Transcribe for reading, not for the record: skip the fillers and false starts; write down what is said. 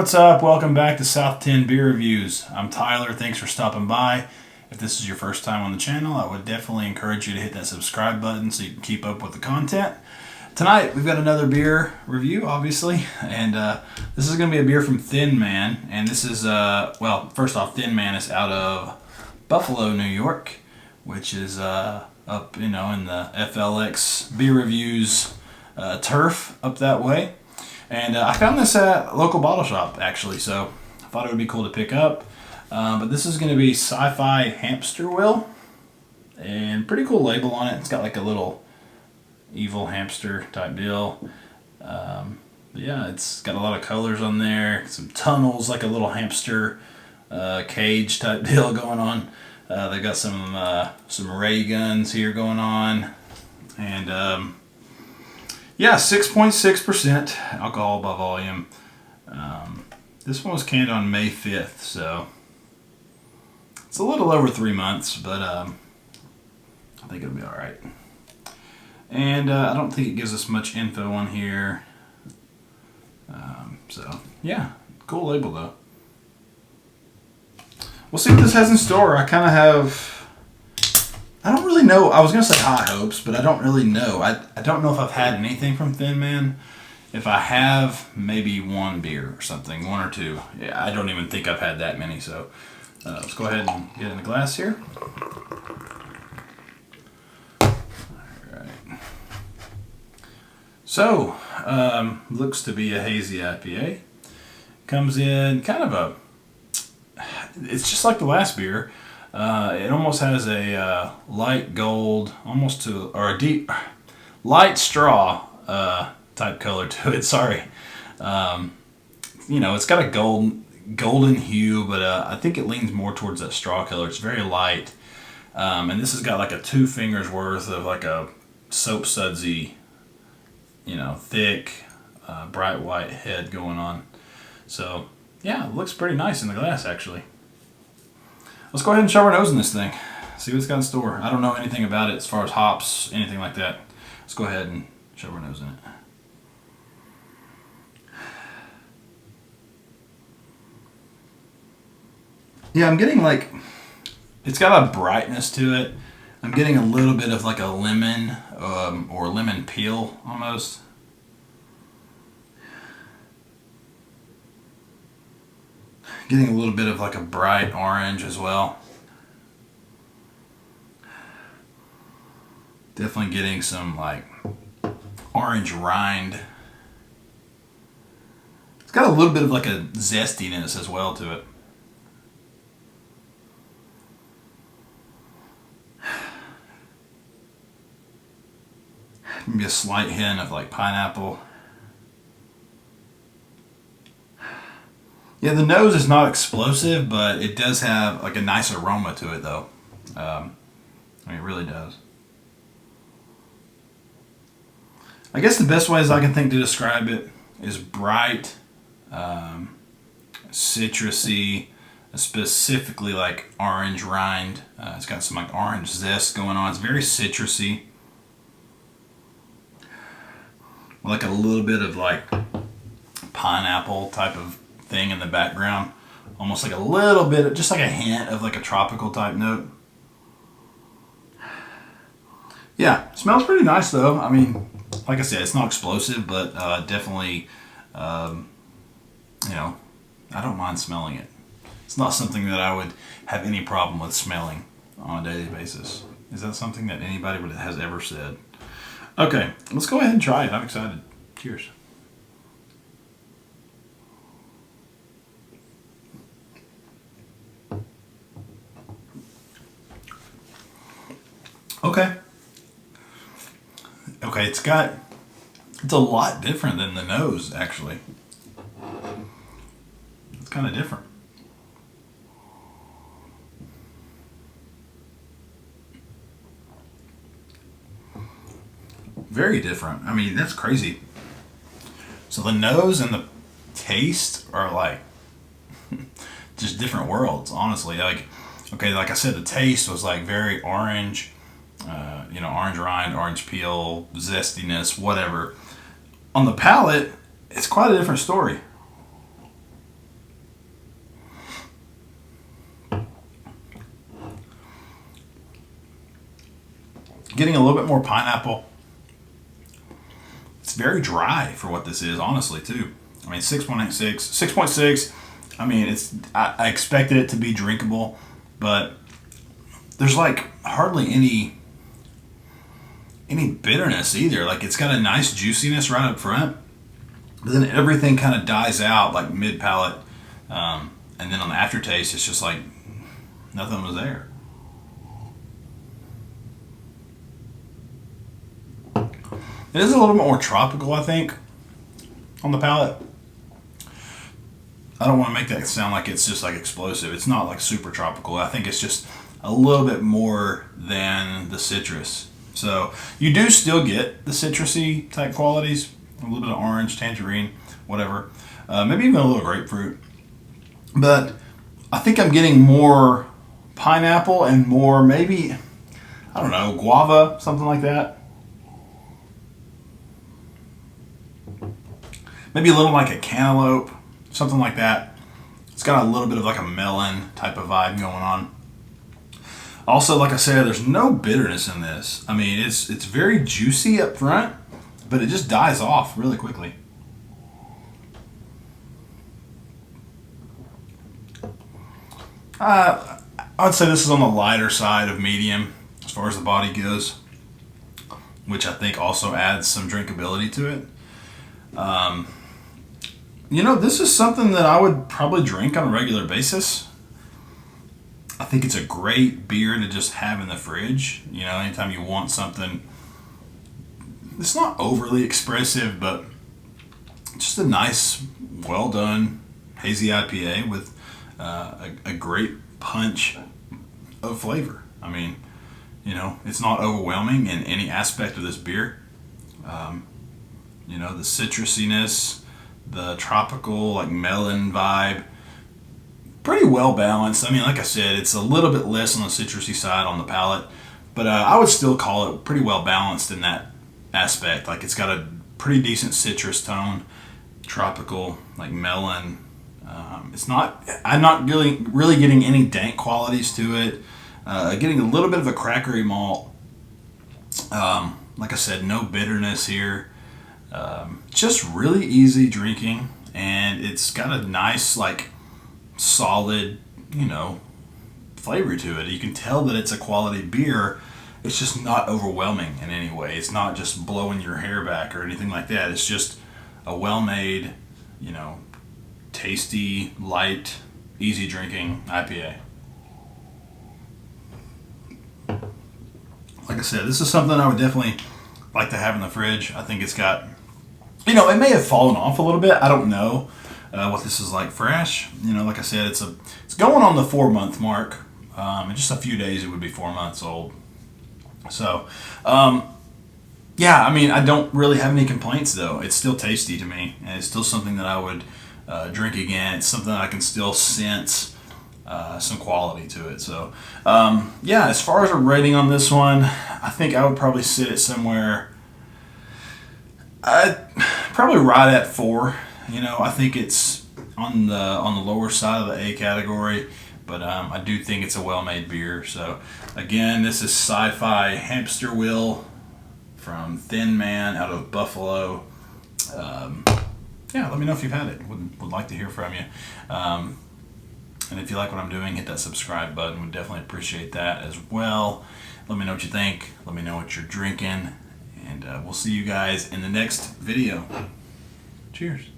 what's up? Welcome back to South 10 Beer Reviews. I'm Tyler. Thanks for stopping by. If this is your first time on the channel, I would definitely encourage you to hit that subscribe button so you can keep up with the content. Tonight, we've got another beer review, obviously, and this is going to be a beer from Thin Man, and this is, well, first off, Thin Man is out of Buffalo, New York, which is up, in the FLX Beer Reviews turf up that way. And I found this at a local bottle shop, actually, so I thought it would be cool to pick up. But this is going to be Sci-Fi Hamster Will, and pretty cool label on it. It's got like a little evil hamster type deal. Yeah, it's got a lot of colors on there, some tunnels, like a little hamster cage type deal going on. They've got some ray guns here going on, and yeah, 6.6% alcohol by volume. This one was canned on May 5th, so it's a little over 3 months, but I think it'll be alright. And I don't think it gives us much info on here. So, yeah, cool label though. We'll see what this has in store. I kind of have... I don't really know. I was going to say high hopes, but I don't really know. I don't know if I've had anything from Thin Man. If I have, maybe one beer or something, one or two. Yeah, I don't even think I've had that many, so let's go ahead and get in the glass here. Alright. So, looks to be a hazy IPA. Comes in kind of a... It's just like the last beer. It almost has a light gold, or a deep, light straw type color to it. Sorry, it's got a golden hue, but I think it leans more towards that straw color. It's very light, and this has got like a 2 fingers worth of like a soap sudsy, thick, bright white head going on. So yeah, it looks pretty nice in the glass actually. Let's go ahead and shove our nose in this thing. See what it's got in store. I don't know anything about it as far as hops, anything like that. Let's go ahead and shove our nose in it. Yeah, I'm getting like, it's got a brightness to it. I'm getting a little bit of like a lemon or lemon peel almost. Getting a little bit of like a bright orange as well. Definitely getting some like orange rind. It's got a little bit of like a zestiness as well to it. Maybe a slight hint of like pineapple. Yeah, the nose is not explosive, but it does have like a nice aroma to it though. It really does. I guess the best ways I can think to describe it is bright, citrusy, specifically like orange rind. It's got some like orange zest going on. It's very citrusy. Like a little bit of like pineapple type of thing in the background, almost like a little bit, just like a hint of like a tropical type note. Yeah, smells pretty nice though. I mean, like I said, it's not explosive, but definitely, I don't mind smelling it. It's not something that I would have any problem with smelling on a daily basis. Is that something that anybody has ever said? Okay, let's go ahead and try it. I'm excited. Cheers. Okay, it's a lot different than the nose, actually. It's kind of different. Very different. I mean, that's crazy. So the nose and the taste are like just different worlds, honestly. Like I said, the taste was like very orange. Orange rind, orange peel, zestiness, whatever. On the palate, it's quite a different story. Getting a little bit more pineapple. It's very dry for what this is, honestly, too. I mean, 6.86, 6.6. I mean, I expected it to be drinkable, but there's like hardly any bitterness either. Like, it's got a nice juiciness right up front, but then everything kind of dies out like mid palate, and then on the aftertaste, it's just like nothing was there. It is a little bit more tropical, I think, on the palate. I don't want to make that sound like it's just like explosive. It's not like super tropical. I think it's just a little bit more than the citrus. So you do still get the citrusy type qualities, a little bit of orange, tangerine, whatever. Maybe even a little grapefruit. But I think I'm getting more pineapple and more maybe, I don't know, guava, something like that. Maybe a little like a cantaloupe, something like that. It's got a little bit of like a melon type of vibe going on. Also, like I said, there's no bitterness in this. I mean, it's very juicy up front, but it just dies off really quickly. I would say this is on the lighter side of medium as far as the body goes, which I think also adds some drinkability to it. You know, this is something that I would probably drink on a regular basis. I think it's a great beer to just have in the fridge. You know, anytime you want something, it's not overly expressive, but just a nice, well done hazy IPA with a great punch of flavor. I mean, you know, it's not overwhelming in any aspect of this beer. You know, the citrusiness, the tropical, like melon vibe, pretty well balanced. I mean, like I said, it's a little bit less on the citrusy side on the palate, but I would still call it pretty well balanced in that aspect. Like, it's got a pretty decent citrus tone, tropical, like melon. I'm not really getting any dank qualities to it. Getting a little bit of a crackery malt. Like I said, no bitterness here. Just really easy drinking, and it's got a nice, like, solid, you know, flavor to it. You can tell that it's a quality beer. It's just not overwhelming in any way. It's not just blowing your hair back or anything like that. It's just a well-made, you know, tasty, light, easy drinking IPA. Like I said, this is something I would definitely like to have in the fridge. I think it's got, you know, it may have fallen off a little bit. I don't know what this is like fresh. You know, like I said, it's going on the 4-month mark. In just a few days, it would be 4 months old. So, yeah, I mean, I don't really have any complaints, though. It's still tasty to me, and it's still something that I would drink again. It's something that I can still sense some quality to it. So, yeah, as far as a rating on this one, I think I would probably sit it somewhere, probably right at 4. You know, I think it's on the lower side of the A category, but I do think it's a well-made beer. So, again, this is Sci-Fi Hamster Wheel from Thin Man out of Buffalo. Yeah, let me know if you've had it. Would like to hear from you. And if you like what I'm doing, hit that subscribe button. Would definitely appreciate that as well. Let me know what you think. Let me know what you're drinking. And we'll see you guys in the next video. Cheers.